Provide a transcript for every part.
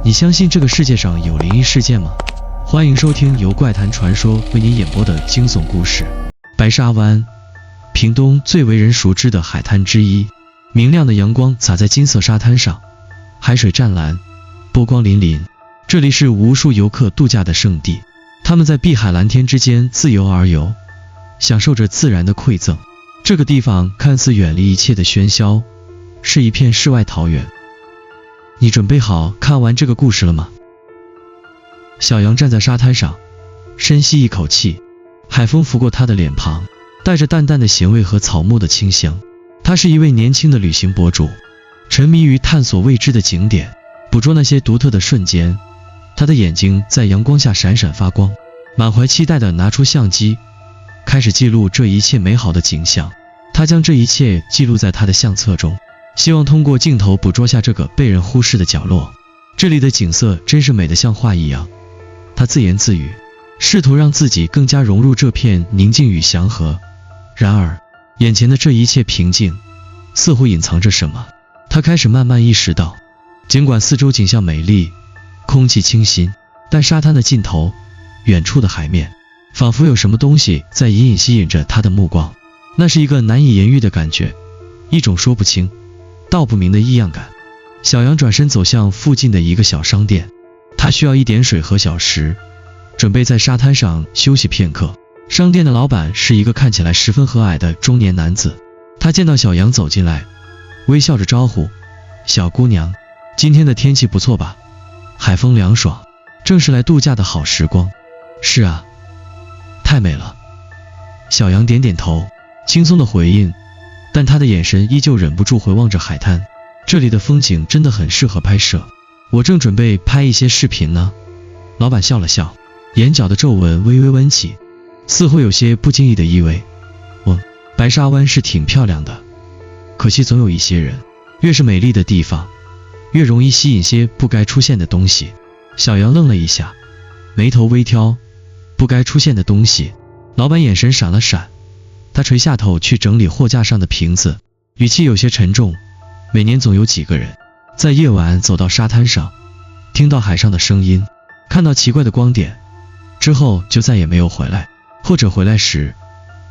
你相信这个世界上有灵异事件吗？欢迎收听由怪谈传说为您演播的惊悚故事。白沙湾，屏东最为人熟知的海滩之一。明亮的阳光洒在金色沙滩上，海水湛蓝，波光粼粼。这里是无数游客度假的圣地，他们在碧海蓝天之间自由而游，享受着自然的馈赠。这个地方看似远离一切的喧嚣，是一片世外桃源。你准备好看完这个故事了吗？小杨站在沙滩上，深吸一口气，海风拂过他的脸庞，带着淡淡的咸味和草木的清香。他是一位年轻的旅行博主，沉迷于探索未知的景点，捕捉那些独特的瞬间。他的眼睛在阳光下闪闪发光，满怀期待地拿出相机，开始记录这一切美好的景象。他将这一切记录在他的相册中，希望通过镜头捕捉下这个被人忽视的角落。这里的景色真是美得像画一样，他自言自语，试图让自己更加融入这片宁静与祥和。然而，眼前的这一切平静，似乎隐藏着什么。他开始慢慢意识到，尽管四周景象美丽，空气清新，但沙滩的尽头，远处的海面，仿佛有什么东西在隐隐吸引着他的目光。那是一个难以言喻的感觉，一种说不清道不明的异样感。小杨转身走向附近的一个小商店，他需要一点水和小食，准备在沙滩上休息片刻。商店的老板是一个看起来十分和蔼的中年男子，他见到小杨走进来，微笑着招呼：“小姑娘，今天的天气不错吧？海风凉爽，正是来度假的好时光。”“是啊，太美了。”小杨点点头，轻松的回应，但他的眼神依旧忍不住回望着海滩。这里的风景真的很适合拍摄，我正准备拍一些视频呢。老板笑了笑，眼角的皱纹微微温起，似乎有些不经意的意味。白沙湾是挺漂亮的，可惜总有一些人，越是美丽的地方，越容易吸引些不该出现的东西。小杨愣了一下，眉头微挑。不该出现的东西？老板眼神闪了闪，他垂下头去整理货架上的瓶子，语气有些沉重。每年总有几个人在夜晚走到沙滩上，听到海上的声音，看到奇怪的光点，之后就再也没有回来，或者回来时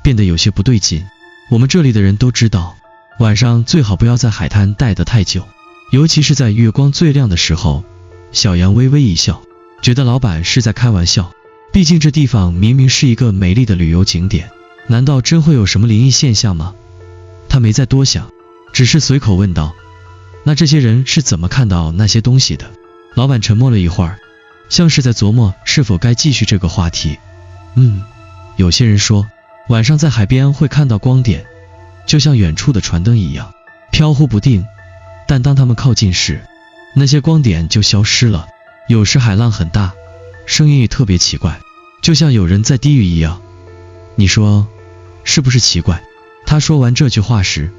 变得有些不对劲。我们这里的人都知道，晚上最好不要在海滩待得太久，尤其是在月光最亮的时候。小杨微微一笑，觉得老板是在开玩笑，毕竟这地方明明是一个美丽的旅游景点，难道真会有什么灵异现象吗？他没再多想，只是随口问道：“那这些人是怎么看到那些东西的？”老板沉默了一会儿，像是在琢磨是否该继续这个话题。有些人说，晚上在海边会看到光点，就像远处的船灯一样，飘忽不定，但当他们靠近时，那些光点就消失了。有时海浪很大，声音也特别奇怪，就像有人在低语一样。你说是不是奇怪？他说完这句话时，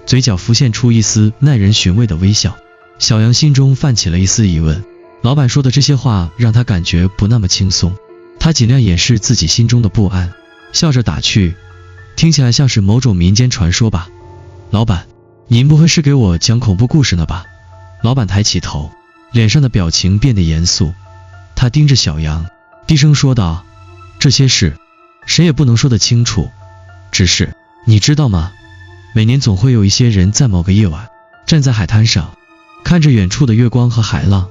嘴角浮现出一丝耐人寻味的微笑。小杨心中泛起了一丝疑问，老板说的这些话让他感觉不那么轻松。他尽量掩饰自己心中的不安，笑着打趣：“听起来像是某种民间传说吧？老板，您不会是给我讲恐怖故事呢吧？”老板抬起头，脸上的表情变得严肃，他盯着小杨，低声说道：“这些事谁也不能说得清楚，只是你知道吗？每年总会有一些人在某个夜晚，站在海滩上，看着远处的月光和海浪，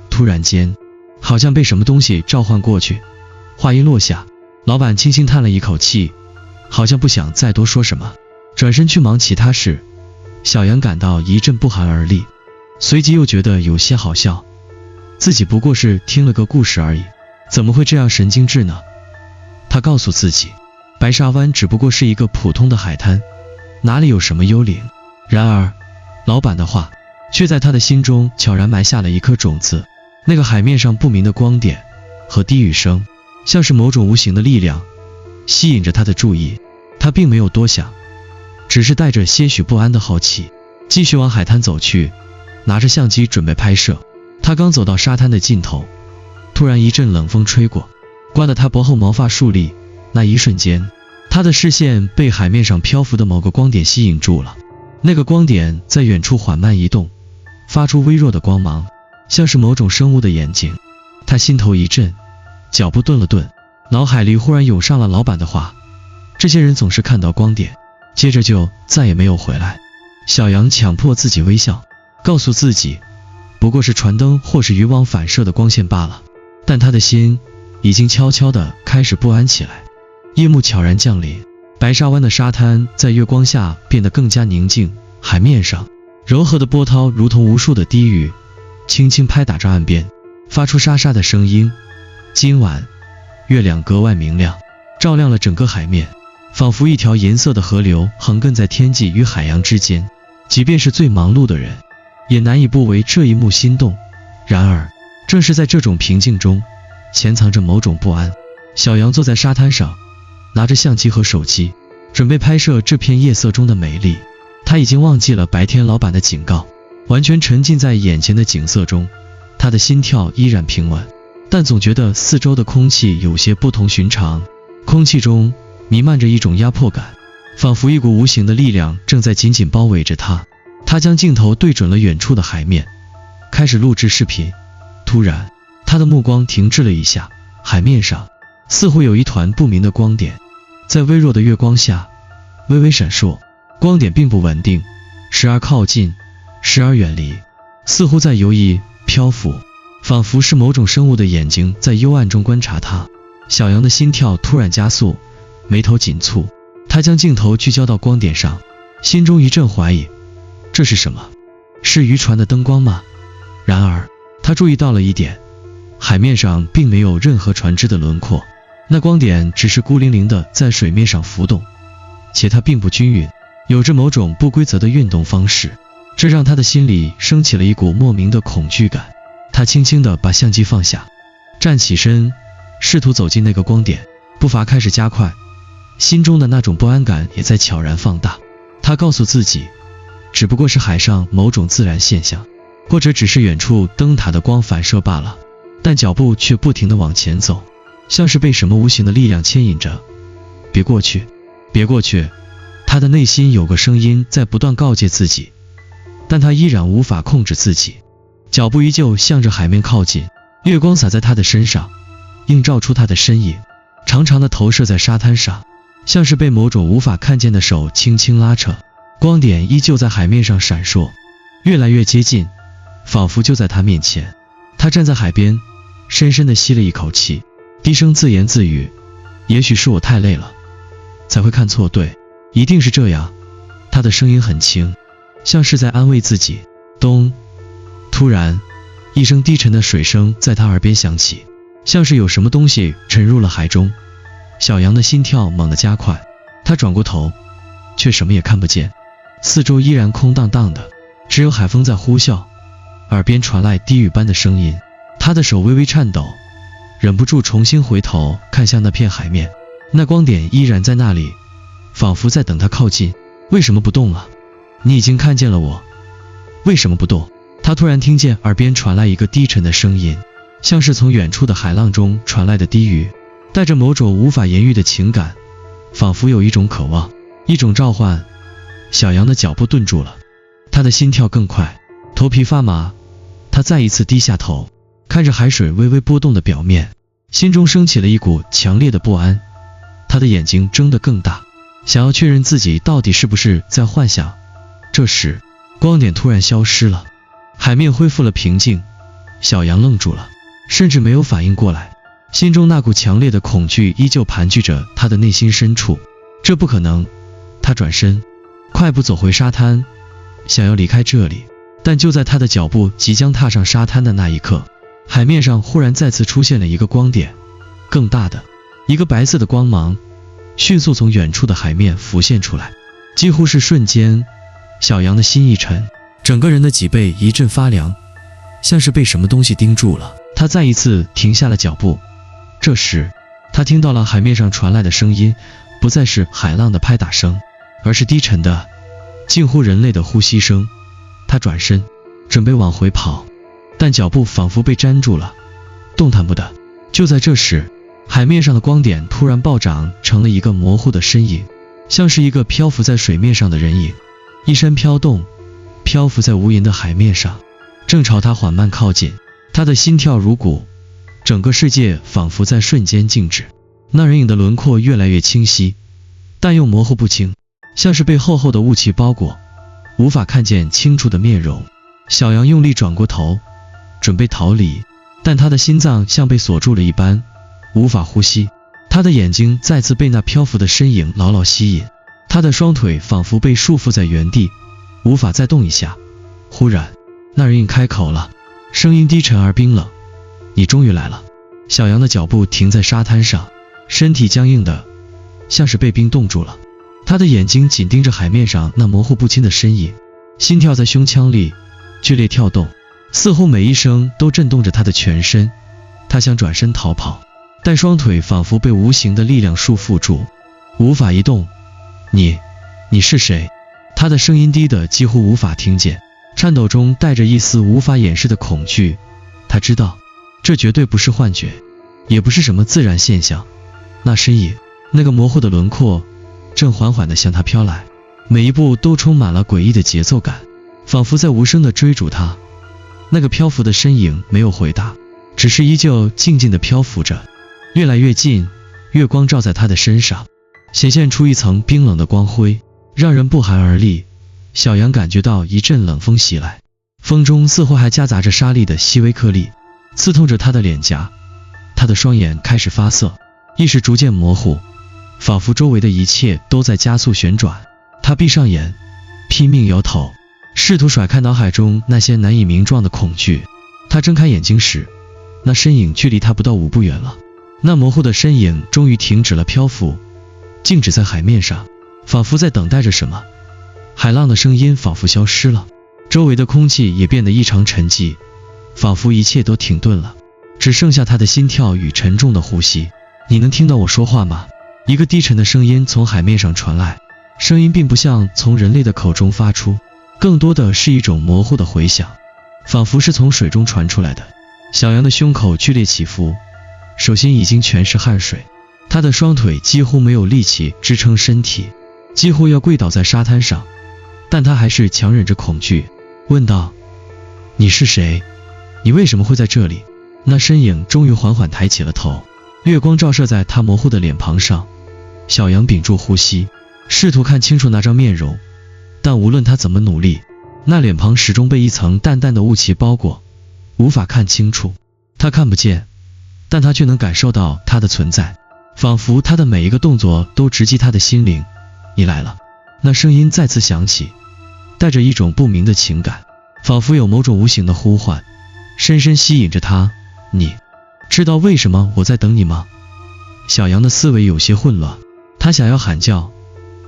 突然间好像被什么东西召唤过去。”话音落下，老板轻轻叹了一口气，好像不想再多说什么，转身去忙其他事。小杨感到一阵不寒而栗，随即又觉得有些好笑，自己不过是听了个故事而已，怎么会这样神经质呢？他告诉自己，白沙湾只不过是一个普通的海滩，哪里有什么幽灵。然而老板的话却在他的心中悄然埋下了一颗种子。那个海面上不明的光点和低语声，像是某种无形的力量吸引着他的注意。他并没有多想，只是带着些许不安的好奇继续往海滩走去，拿着相机准备拍摄。他刚走到沙滩的尽头，突然一阵冷风吹过，刮得他脖后毛发竖立。那一瞬间，他的视线被海面上漂浮的某个光点吸引住了。那个光点在远处缓慢移动，发出微弱的光芒，像是某种生物的眼睛。他心头一震，脚步顿了顿，脑海里忽然涌上了老板的话：这些人总是看到光点，接着就再也没有回来。小杨强迫自己微笑，告诉自己不过是传灯或是渔网反射的光线罢了，但他的心已经悄悄地开始不安起来。夜幕悄然降临，白沙湾的沙滩在月光下变得更加宁静，海面上柔和的波涛如同无数的低语，轻轻拍打着岸边，发出沙沙的声音。今晚月亮格外明亮，照亮了整个海面，仿佛一条银色的河流横亘在天际与海洋之间。即便是最忙碌的人，也难以不为这一幕心动。然而正是在这种平静中，潜藏着某种不安。小杨坐在沙滩上，拿着相机和手机，准备拍摄这片夜色中的美丽。他已经忘记了白天老板的警告，完全沉浸在眼前的景色中。他的心跳依然平稳，但总觉得四周的空气有些不同寻常。空气中弥漫着一种压迫感，仿佛一股无形的力量正在紧紧包围着他。他将镜头对准了远处的海面，开始录制视频。突然，他的目光停滞了一下，海面上似乎有一团不明的光点，在微弱的月光下微微闪烁。光点并不稳定，时而靠近，时而远离，似乎在游移漂浮，仿佛是某种生物的眼睛在幽暗中观察他。小杨的心跳突然加速，眉头紧蹙，他将镜头聚焦到光点上，心中一阵怀疑，这是什么？是渔船的灯光吗？然而他注意到了一点，海面上并没有任何船只的轮廓，那光点只是孤零零的在水面上浮动，且它并不均匀，有着某种不规则的运动方式，这让他的心里升起了一股莫名的恐惧感。他轻轻地把相机放下，站起身，试图走进那个光点，步伐开始加快，心中的那种不安感也在悄然放大。他告诉自己，只不过是海上某种自然现象，或者只是远处灯塔的光反射罢了，但脚步却不停地往前走，像是被什么无形的力量牵引着。别过去，别过去。他的内心有个声音在不断告诫自己，但他依然无法控制自己，脚步依旧向着海面靠近。月光洒在他的身上，映照出他的身影，长长的投射在沙滩上，像是被某种无法看见的手轻轻拉扯。光点依旧在海面上闪烁，越来越接近，仿佛就在他面前。他站在海边，深深地吸了一口气，低声自言自语，也许是我太累了，才会看错，对，一定是这样。他的声音很轻，像是在安慰自己。咚！突然，一声低沉的水声在他耳边响起，像是有什么东西沉入了海中。小杨的心跳猛地加快，他转过头，却什么也看不见，四周依然空荡荡的，只有海风在呼啸，耳边传来低语般的声音。他的手微微颤抖，忍不住重新回头看向那片海面，那光点依然在那里，仿佛在等他靠近。为什么不动啊？你已经看见了我，为什么不动？他突然听见耳边传来一个低沉的声音，像是从远处的海浪中传来的低语，带着某种无法言喻的情感，仿佛有一种渴望，一种召唤。小杨的脚步顿住了，他的心跳更快，头皮发麻。他再一次低下头，看着海水微微波动的表面，心中升起了一股强烈的不安。他的眼睛睁得更大，想要确认自己到底是不是在幻想。这时，光点突然消失了，海面恢复了平静。小杨愣住了，甚至没有反应过来，心中那股强烈的恐惧依旧盘踞着他的内心深处。这不可能！他转身，快步走回沙滩，想要离开这里。但就在他的脚步即将踏上沙滩的那一刻，海面上忽然再次出现了一个光点，更大的，一个白色的光芒迅速从远处的海面浮现出来。几乎是瞬间，小杨的心一沉，整个人的脊背一阵发凉，像是被什么东西盯住了。他再一次停下了脚步。这时，他听到了海面上传来的声音，不再是海浪的拍打声，而是低沉的，近乎人类的呼吸声。他转身，准备往回跑，但脚步仿佛被粘住了，动弹不得。就在这时，海面上的光点突然暴涨，成了一个模糊的身影，像是一个漂浮在水面上的人影，衣衫飘动，漂浮在无垠的海面上。正朝他缓慢靠近。他的心跳如鼓，整个世界仿佛在瞬间静止。那人影的轮廓越来越清晰，但又模糊不清，像是被厚厚的雾气包裹，无法看见清楚的面容。小杨用力转过头，准备逃离，但他的心脏像被锁住了一般，无法呼吸。他的眼睛再次被那漂浮的身影牢牢吸引，他的双腿仿佛被束缚在原地，无法再动一下。忽然，那人影开口了，声音低沉而冰冷：“你终于来了。”小杨的脚步停在沙滩上，身体僵硬的像是被冰冻住了。他的眼睛紧盯着海面上那模糊不清的身影，心跳在胸腔里剧烈跳动，似乎每一声都震动着他的全身。他想转身逃跑，但双腿仿佛被无形的力量束缚住，无法移动。你是谁？他的声音低得几乎无法听见，颤抖中带着一丝无法掩饰的恐惧。他知道，这绝对不是幻觉，也不是什么自然现象。那身影，那个模糊的轮廓，正缓缓地向他飘来，每一步都充满了诡异的节奏感，仿佛在无声地追逐他。那个漂浮的身影没有回答，只是依旧静静地漂浮着，越来越近。月光照在他的身上，显现出一层冰冷的光辉，让人不寒而栗。小杨感觉到一阵冷风袭来，风中似乎还夹杂着沙粒的细微颗粒，刺痛着他的脸颊。他的双眼开始发涩，意识逐渐模糊，仿佛周围的一切都在加速旋转。他闭上眼，拼命摇头，试图甩开脑海中那些难以名状的恐惧。他睁开眼睛时，那身影距离他不到5步远了。那模糊的身影终于停止了漂浮，静止在海面上，仿佛在等待着什么。海浪的声音仿佛消失了，周围的空气也变得异常沉寂，仿佛一切都停顿了，只剩下他的心跳与沉重的呼吸。你能听到我说话吗？一个低沉的声音从海面上传来，声音并不像从人类的口中发出，更多的是一种模糊的回响，仿佛是从水中传出来的。小杨的胸口剧烈起伏，手心已经全是汗水，他的双腿几乎没有力气支撑身体，几乎要跪倒在沙滩上，但他还是强忍着恐惧，问道：“你是谁？你为什么会在这里？”那身影终于缓缓抬起了头，月光照射在他模糊的脸庞上。小杨屏住呼吸，试图看清楚那张面容，但无论他怎么努力，那脸庞始终被一层淡淡的雾气包裹，无法看清楚。他看不见，但他却能感受到他的存在，仿佛他的每一个动作都直击他的心灵。你来了。那声音再次响起，带着一种不明的情感，仿佛有某种无形的呼唤，深深吸引着他。你知道为什么我在等你吗？小杨的思维有些混乱，他想要喊叫，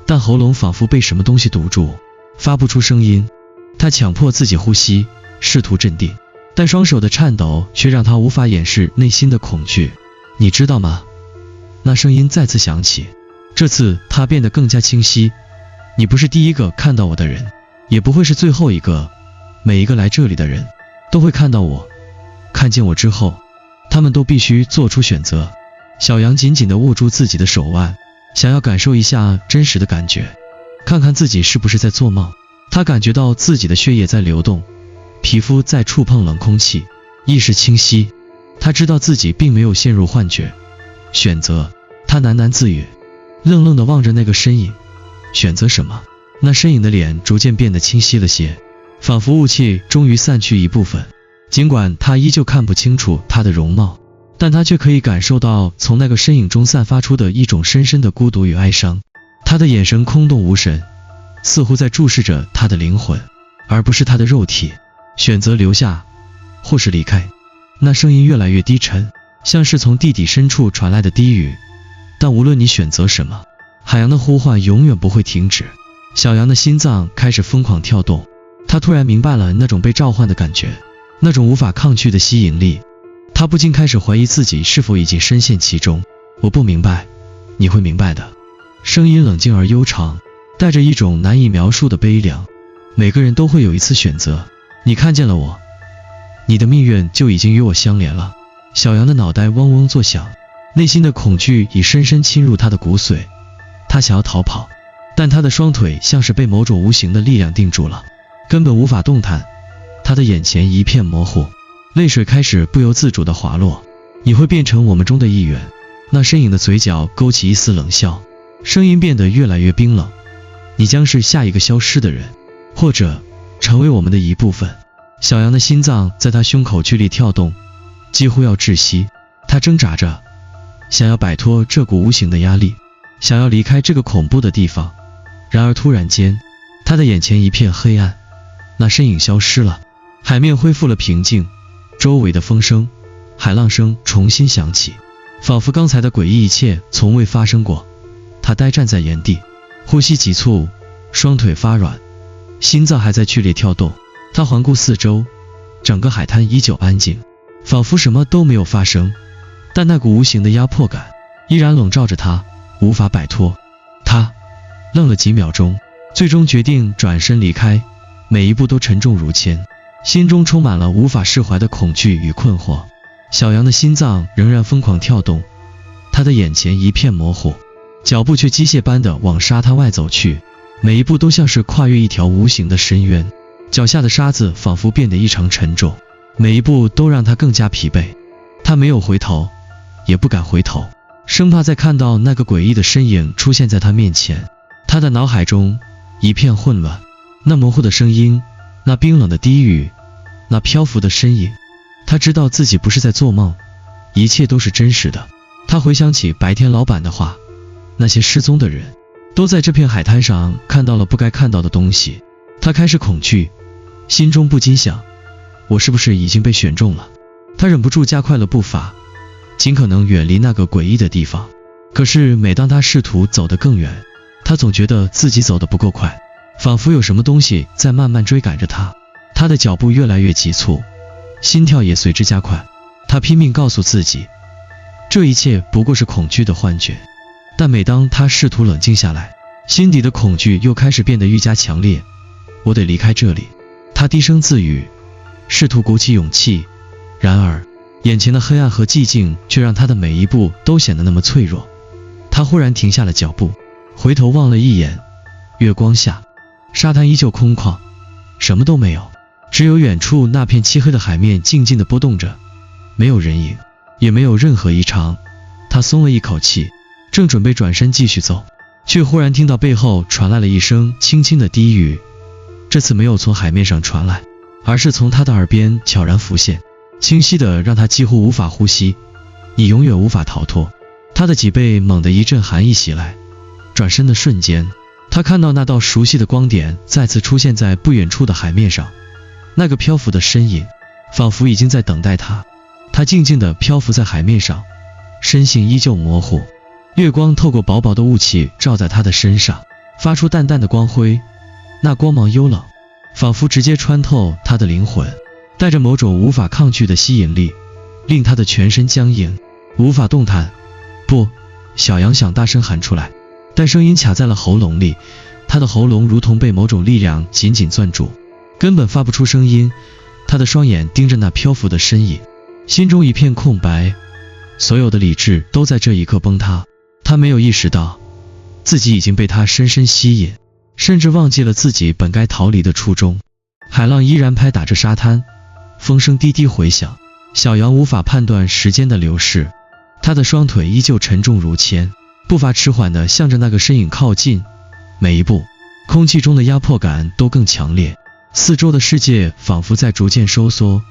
但喉咙仿佛被什么东西堵住，发不出声音。他强迫自己呼吸，试图镇定，但双手的颤抖却让他无法掩饰内心的恐惧。你知道吗？那声音再次响起，这次他变得更加清晰。你不是第一个看到我的人，也不会是最后一个。每一个来这里的人都会看到我，看见我之后，他们都必须做出选择。小杨紧紧地握住自己的手腕，想要感受一下真实的感觉，看看自己是不是在做梦。他感觉到自己的血液在流动，皮肤在触碰冷空气，意识清晰。他知道自己并没有陷入幻觉。选择，他喃喃自语，愣愣地望着那个身影。选择什么？那身影的脸逐渐变得清晰了些，仿佛雾气终于散去一部分。尽管他依旧看不清楚他的容貌，但他却可以感受到从那个身影中散发出的一种深深的孤独与哀伤。他的眼神空洞无神，似乎在注视着他的灵魂，而不是他的肉体。选择留下，或是离开。那声音越来越低沉，像是从地底深处传来的低语。但无论你选择什么，海洋的呼唤永远不会停止。小杨的心脏开始疯狂跳动，他突然明白了那种被召唤的感觉，那种无法抗拒的吸引力。他不禁开始怀疑自己是否已经深陷其中。我不明白，你会明白的。声音冷静而悠长，带着一种难以描述的悲凉。每个人都会有一次选择，你看见了我，你的命运就已经与我相连了。小杨的脑袋嗡嗡作响，内心的恐惧已深深侵入他的骨髓。他想要逃跑，但他的双腿像是被某种无形的力量定住了，根本无法动弹。他的眼前一片模糊，泪水开始不由自主地滑落。你会变成我们中的一员。那身影的嘴角勾起一丝冷笑，声音变得越来越冰冷。你将是下一个消失的人，或者成为我们的一部分。小杨的心脏在他胸口剧烈跳动，几乎要窒息。他挣扎着，想要摆脱这股无形的压力，想要离开这个恐怖的地方。然而突然间，他的眼前一片黑暗，那身影消失了，海面恢复了平静，周围的风声、海浪声重新响起，仿佛刚才的诡异一切从未发生过。他呆站在原地，呼吸急促，双腿发软，心脏还在剧烈跳动。他环顾四周，整个海滩依旧安静，仿佛什么都没有发生，但那股无形的压迫感依然笼罩着他，无法摆脱。他愣了几秒钟，最终决定转身离开，每一步都沉重如铅，心中充满了无法释怀的恐惧与困惑。小杨的心脏仍然疯狂跳动，他的眼前一片模糊，脚步却机械般地往沙滩外走去，每一步都像是跨越一条无形的深渊，脚下的沙子仿佛变得异常沉重，每一步都让他更加疲惫。他没有回头，也不敢回头，生怕再看到那个诡异的身影出现在他面前。他的脑海中一片混乱，那模糊的声音，那冰冷的低语，那漂浮的身影。他知道自己不是在做梦，一切都是真实的。他回想起白天老板的话，那些失踪的人都在这片海滩上看到了不该看到的东西。他开始恐惧，心中不禁想，我是不是已经被选中了？他忍不住加快了步伐，尽可能远离那个诡异的地方。可是每当他试图走得更远，他总觉得自己走得不够快，仿佛有什么东西在慢慢追赶着他。他的脚步越来越急促，心跳也随之加快。他拼命告诉自己，这一切不过是恐惧的幻觉。但每当他试图冷静下来，心底的恐惧又开始变得愈加强烈。我得离开这里，他低声自语，试图鼓起勇气。然而眼前的黑暗和寂静却让他的每一步都显得那么脆弱。他忽然停下了脚步，回头望了一眼，月光下沙滩依旧空旷，什么都没有，只有远处那片漆黑的海面静静地波动着，没有人影，也没有任何异常。他松了一口气，正准备转身继续走，却忽然听到背后传来了一声轻轻的低语。这次没有从海面上传来，而是从他的耳边悄然浮现，清晰的让他几乎无法呼吸。你永远无法逃脱。他的脊背猛地一阵寒意袭来，转身的瞬间，他看到那道熟悉的光点再次出现在不远处的海面上，那个漂浮的身影仿佛已经在等待他。他静静地漂浮在海面上，身形依旧模糊，月光透过薄薄的雾气照在他的身上，发出淡淡的光辉，那光芒幽冷，仿佛直接穿透他的灵魂，带着某种无法抗拒的吸引力，令他的全身僵硬，无法动弹。不，小杨想大声喊出来，但声音卡在了喉咙里，他的喉咙如同被某种力量紧紧攥住，根本发不出声音。他的双眼盯着那漂浮的身影，心中一片空白，所有的理智都在这一刻崩塌。他没有意识到自己已经被他深深吸引，甚至忘记了自己本该逃离的初衷。海浪依然拍打着沙滩，风声低低回响。小杨无法判断时间的流逝，他的双腿依旧沉重如铅，步伐迟缓地向着那个身影靠近。每一步，空气中的压迫感都更强烈，四周的世界仿佛在逐渐收缩，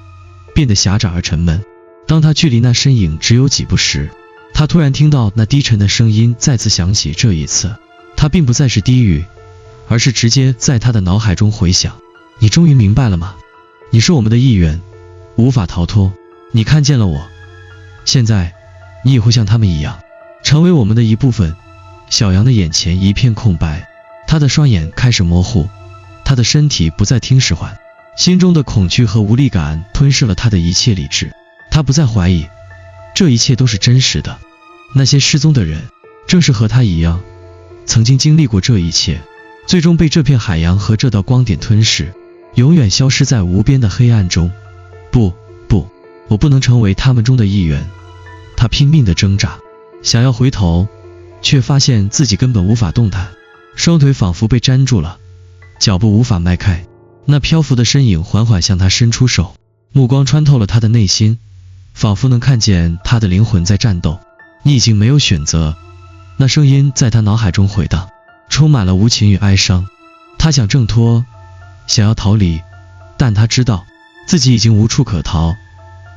变得狭窄而沉闷。当他距离那身影只有几步时，他突然听到那低沉的声音再次响起。这一次，他并不再是低语，而是直接在他的脑海中回响。你终于明白了吗？你是我们的一员，无法逃脱。你看见了我，现在你也会像他们一样，成为我们的一部分。小杨的眼前一片空白，他的双眼开始模糊，他的身体不再听使唤，心中的恐惧和无力感吞噬了他的一切理智。他不再怀疑，这一切都是真实的。那些失踪的人正是和他一样，曾经经历过这一切，最终被这片海洋和这道光点吞噬，永远消失在无边的黑暗中。不，我不能成为他们中的一员。他拼命地挣扎，想要回头，却发现自己根本无法动弹，双腿仿佛被粘住了，脚步无法迈开。那漂浮的身影缓缓向他伸出手，目光穿透了他的内心，仿佛能看见他的灵魂在战斗。你已经没有选择。那声音在他脑海中回荡，充满了无情与哀伤。他想挣脱，想要逃离，但他知道自己已经无处可逃。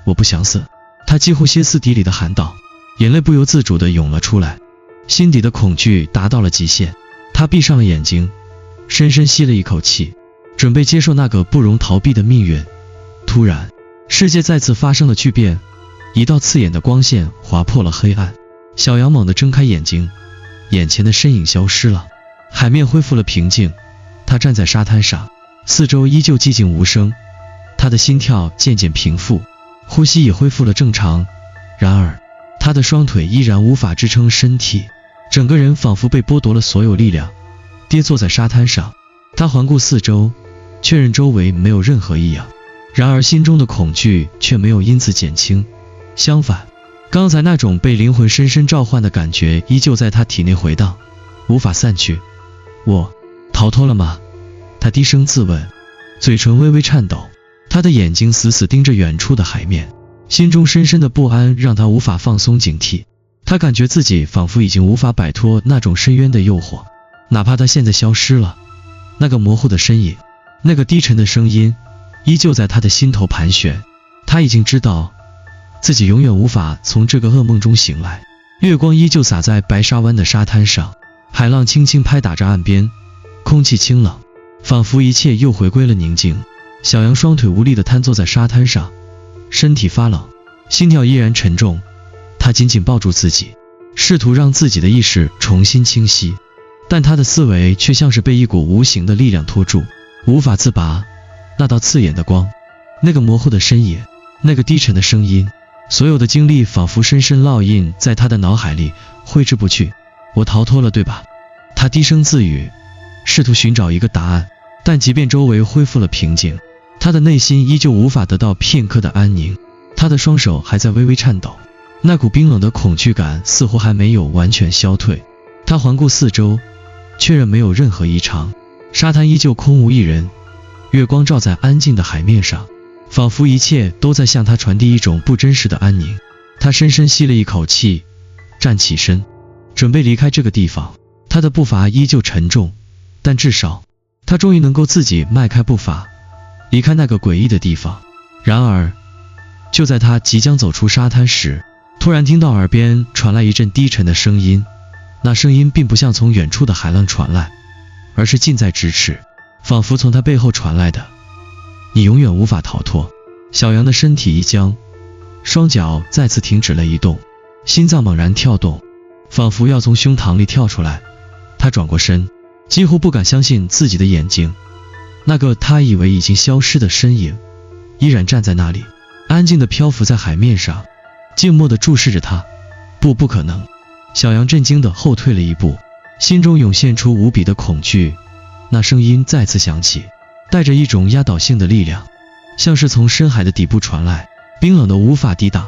我不想死，他几乎歇斯底里地喊道，眼泪不由自主地涌了出来，心底的恐惧达到了极限。他闭上了眼睛，深深吸了一口气，准备接受那个不容逃避的命运。突然，世界再次发生了巨变，一道刺眼的光线划破了黑暗。小羊猛地睁开眼睛，眼前的身影消失了，海面恢复了平静。他站在沙滩上，四周依旧寂静无声，他的心跳渐渐平复，呼吸也恢复了正常。然而，他的双腿依然无法支撑身体，整个人仿佛被剥夺了所有力量，跌坐在沙滩上。他环顾四周，确认周围没有任何异样，然而心中的恐惧却没有因此减轻，相反，刚才那种被灵魂深深召唤的感觉依旧在他体内回荡，无法散去。我逃脱了吗？他低声自问，嘴唇微微颤抖，他的眼睛死死盯着远处的海面，心中深深的不安让他无法放松警惕。他感觉自己仿佛已经无法摆脱那种深渊的诱惑，哪怕他现在消失了，那个模糊的身影，那个低沉的声音依旧在他的心头盘旋。他已经知道自己永远无法从这个噩梦中醒来。月光依旧洒在白沙湾的沙滩上，海浪轻轻拍打着岸边，空气清冷，仿佛一切又回归了宁静。小羊双腿无力地瘫坐在沙滩上，身体发冷，心跳依然沉重。他紧紧抱住自己，试图让自己的意识重新清晰，但他的思维却像是被一股无形的力量拖住，无法自拔。那道刺眼的光，那个模糊的身影，那个低沉的声音，所有的经历仿佛深深烙印在他的脑海里，挥之不去。我逃脱了，对吧？他低声自语，试图寻找一个答案，但即便周围恢复了平静，他的内心依旧无法得到片刻的安宁。他的双手还在微微颤抖，那股冰冷的恐惧感似乎还没有完全消退。他环顾四周，确认没有任何异常，沙滩依旧空无一人，月光照在安静的海面上，仿佛一切都在向他传递一种不真实的安宁。他深深吸了一口气，站起身，准备离开这个地方。他的步伐依旧沉重，但至少他终于能够自己迈开步伐，离开那个诡异的地方。然而，就在他即将走出沙滩时，突然听到耳边传来一阵低沉的声音。那声音并不像从远处的海浪传来，而是近在咫尺，仿佛从他背后传来的。你永远无法逃脱。小羊的身体一僵，双脚再次停止了移动，心脏猛然跳动，仿佛要从胸膛里跳出来。他转过身，几乎不敢相信自己的眼睛。那个他以为已经消失的身影依然站在那里，安静地漂浮在海面上，静默地注视着他。不可能！小羊震惊地后退了一步，心中涌现出无比的恐惧。那声音再次响起，带着一种压倒性的力量，像是从深海的底部传来，冰冷的无法抵挡。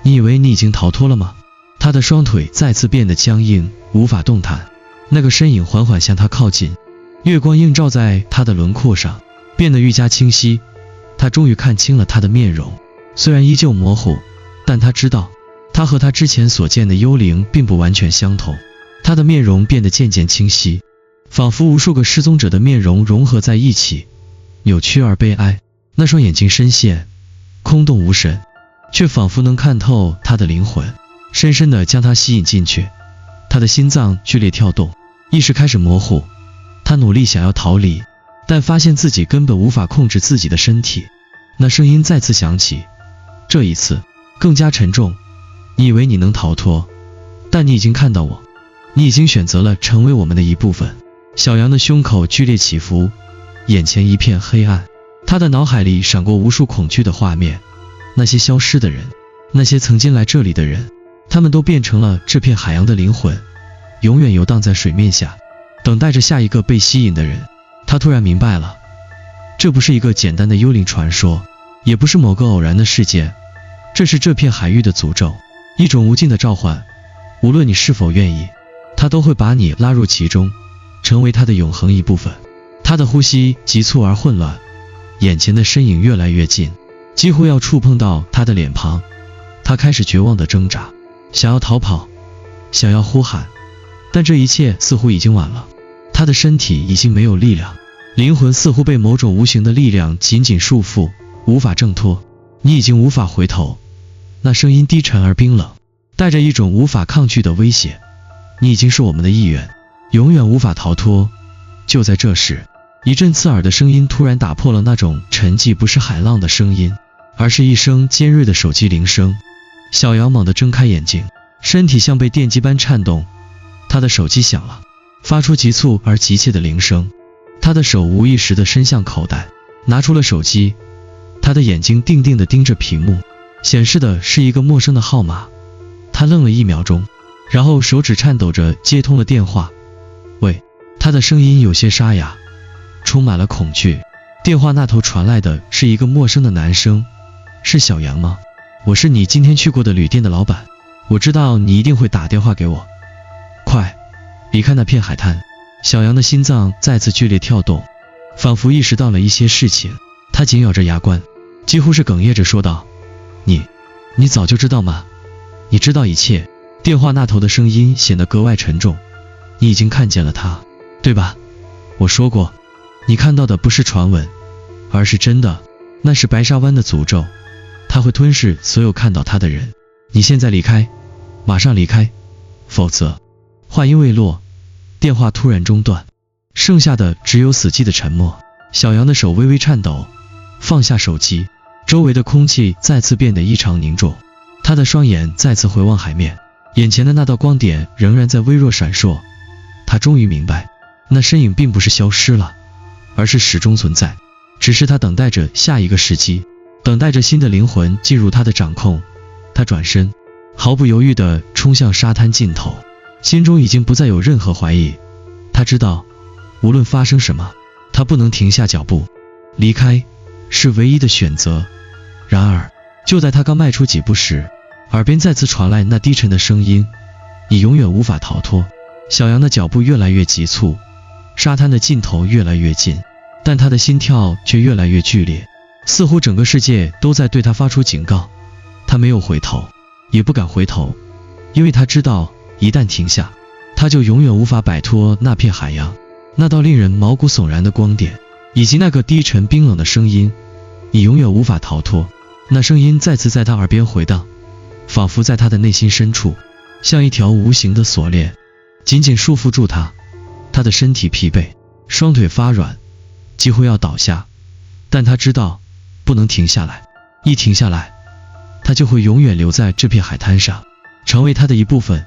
你以为你已经逃脱了吗？他的双腿再次变得僵硬，无法动弹。那个身影缓缓向他靠近，月光映照在他的轮廓上，变得愈加清晰。他终于看清了他的面容，虽然依旧模糊，但他知道他和他之前所见的幽灵并不完全相同。他的面容变得渐渐清晰，仿佛无数个失踪者的面容融合在一起，扭曲而悲哀。那双眼睛深陷，空洞无神，却仿佛能看透他的灵魂，深深地将他吸引进去。他的心脏剧烈跳动，意识开始模糊。他努力想要逃离，但发现自己根本无法控制自己的身体。那声音再次响起，这一次更加沉重。你以为你能逃脱，但你已经看到我，你已经选择了成为我们的一部分。小羊的胸口剧烈起伏，眼前一片黑暗，他的脑海里闪过无数恐惧的画面。那些消失的人，那些曾经来这里的人，他们都变成了这片海洋的灵魂，永远游荡在水面下，等待着下一个被吸引的人。他突然明白了，这不是一个简单的幽灵传说，也不是某个偶然的事件，这是这片海域的诅咒，一种无尽的召唤。无论你是否愿意，他都会把你拉入其中，成为他的永恒一部分。他的呼吸急促而混乱，眼前的身影越来越近，几乎要触碰到他的脸庞。他开始绝望地挣扎，想要逃跑，想要呼喊，但这一切似乎已经晚了。他的身体已经没有力量，灵魂似乎被某种无形的力量紧紧束缚，无法挣脱。你已经无法回头。那声音低沉而冰冷，带着一种无法抗拒的威胁。你已经是我们的一员，永远无法逃脱。就在这时，一阵刺耳的声音突然打破了那种沉寂，不是海浪的声音，而是一声尖锐的手机铃声。小杨猛地睁开眼睛，身体像被电击般颤动。他的手机响了，发出急促而急切的铃声。他的手无意识地伸向口袋，拿出了手机。他的眼睛定定地盯着屏幕，显示的是一个陌生的号码。他愣了1秒钟，然后手指颤抖着接通了电话。喂，他的声音有些沙哑，充满了恐惧。电话那头传来的是一个陌生的男声。是小杨吗？我是你今天去过的旅店的老板，我知道你一定会打电话给我。快离开那片海滩。小杨的心脏再次剧烈跳动，仿佛意识到了一些事情。他紧咬着牙关，几乎是哽咽着说道：你早就知道吗？你知道一切。电话那头的声音显得格外沉重。你已经看见了他，对吧？我说过，你看到的不是传闻，而是真的。那是白沙湾的诅咒，他会吞噬所有看到他的人。你现在离开，马上离开，否则……话音未落，电话突然中断，剩下的只有死寂的沉默。小杨的手微微颤抖，放下手机，周围的空气再次变得异常凝重。他的双眼再次回望海面，眼前的那道光点仍然在微弱闪烁。他终于明白，那身影并不是消失了，而是始终存在，只是他等待着下一个时机，等待着新的灵魂进入他的掌控。他转身，毫不犹豫地冲向沙滩尽头，心中已经不再有任何怀疑。他知道，无论发生什么，他不能停下脚步，离开是唯一的选择。然而，就在他刚迈出几步时，耳边再次传来那低沉的声音：你永远无法逃脱。小杨的脚步越来越急促，沙滩的尽头越来越近，但他的心跳却越来越剧烈，似乎整个世界都在对他发出警告。他没有回头，也不敢回头，因为他知道，一旦停下，他就永远无法摆脱那片海洋，那道令人毛骨悚然的光点，以及那个低沉冰冷的声音：你永远无法逃脱。那声音再次在他耳边回荡，仿佛在他的内心深处，像一条无形的锁链，紧紧束缚住他。他的身体疲惫，双腿发软，几乎要倒下，但他知道不能停下来，一停下来，他就会永远留在这片海滩上，成为他的一部分。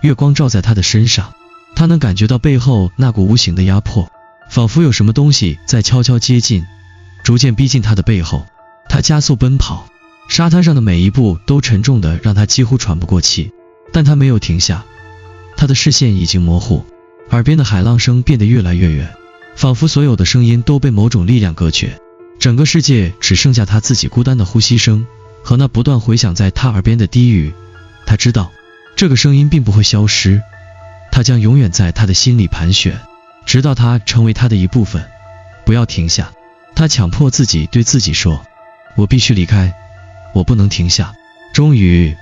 月光照在他的身上，他能感觉到背后那股无形的压迫，仿佛有什么东西在悄悄接近，逐渐逼近他的背后。他加速奔跑，沙滩上的每一步都沉重的让他几乎喘不过气，但他没有停下。他的视线已经模糊，耳边的海浪声变得越来越远，仿佛所有的声音都被某种力量隔绝，整个世界只剩下他自己孤单的呼吸声和那不断回响在他耳边的低语。他知道，这个声音并不会消失，它将永远在他的心里盘旋，直到它成为他的一部分。不要停下，他强迫自己对自己说，我必须离开，我不能停下。终于，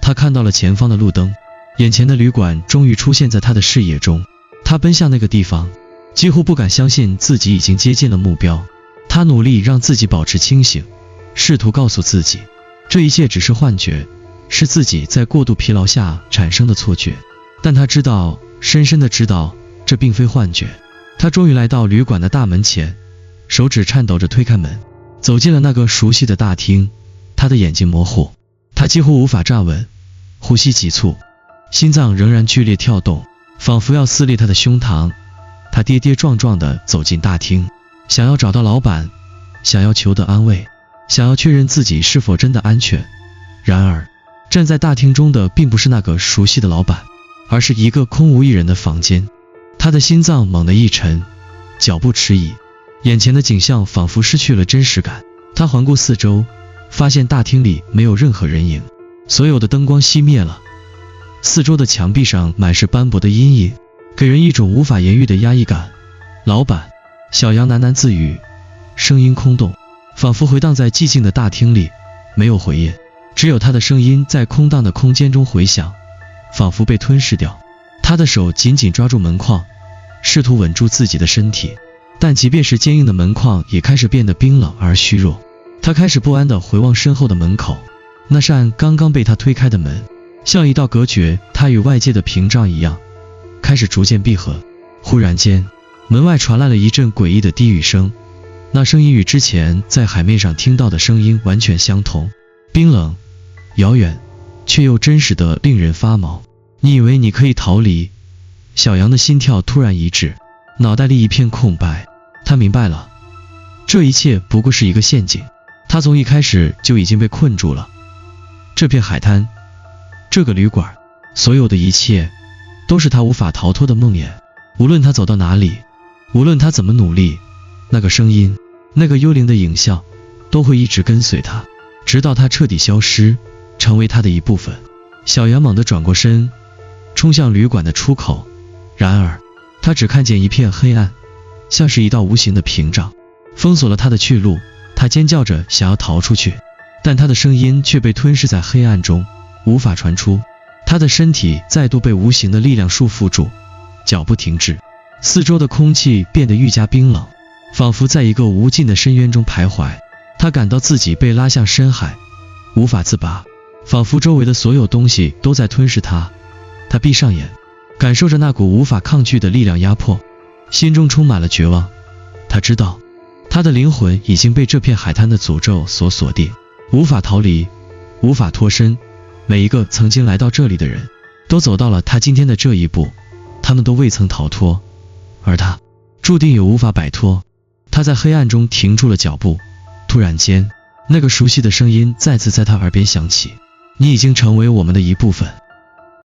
他看到了前方的路灯，眼前的旅馆终于出现在他的视野中。他奔向那个地方，几乎不敢相信自己已经接近了目标。他努力让自己保持清醒，试图告诉自己，这一切只是幻觉，是自己在过度疲劳下产生的错觉。但他知道，深深的知道，这并非幻觉。他终于来到旅馆的大门前，手指颤抖着推开门，走进了那个熟悉的大厅。他的眼睛模糊，他几乎无法站稳，呼吸急促，心脏仍然剧烈跳动，仿佛要撕裂他的胸膛。他跌跌撞撞地走进大厅，想要找到老板，想要求得安慰，想要确认自己是否真的安全。然而，站在大厅中的并不是那个熟悉的老板，而是一个空无一人的房间。他的心脏猛地一沉，脚步迟疑，眼前的景象仿佛失去了真实感。他环顾四周，发现大厅里没有任何人影，所有的灯光熄灭了，四周的墙壁上满是斑驳的阴影，给人一种无法言喻的压抑感。老板，小羊喃喃自语，声音空洞，仿佛回荡在寂静的大厅里，没有回音，只有他的声音在空荡的空间中回响，仿佛被吞噬掉。他的手紧紧抓住门框，试图稳住自己的身体，但即便是坚硬的门框也开始变得冰冷而虚弱。他开始不安地回望身后的门口，那扇刚刚被他推开的门，像一道隔绝他与外界的屏障一样，开始逐渐闭合。忽然间，门外传来了一阵诡异的低语声，那声音与之前在海面上听到的声音完全相同，冰冷、遥远，却又真实的令人发毛。你以为你可以逃离？小羊的心跳突然一滞，脑袋里一片空白。他明白了，这一切不过是一个陷阱，他从一开始就已经被困住了。这片海滩，这个旅馆，所有的一切，都是他无法逃脱的梦魇。无论他走到哪里，无论他怎么努力，那个声音，那个幽灵的影像，都会一直跟随他，直到他彻底消失，成为他的一部分。小羊猛地转过身，冲向旅馆的出口，然而他只看见一片黑暗，像是一道无形的屏障，封锁了他的去路。他尖叫着想要逃出去，但他的声音却被吞噬在黑暗中，无法传出。他的身体再度被无形的力量束缚住，脚步停滞，四周的空气变得愈加冰冷，仿佛在一个无尽的深渊中徘徊。他感到自己被拉向深海，无法自拔，仿佛周围的所有东西都在吞噬他。他闭上眼，感受着那股无法抗拒的力量压迫，心中充满了绝望。他知道，他的灵魂已经被这片海滩的诅咒所锁定，无法逃离，无法脱身。每一个曾经来到这里的人，都走到了他今天的这一步，他们都未曾逃脱，而他注定也无法摆脱。他在黑暗中停住了脚步，突然间，那个熟悉的声音再次在他耳边响起：你已经成为我们的一部分。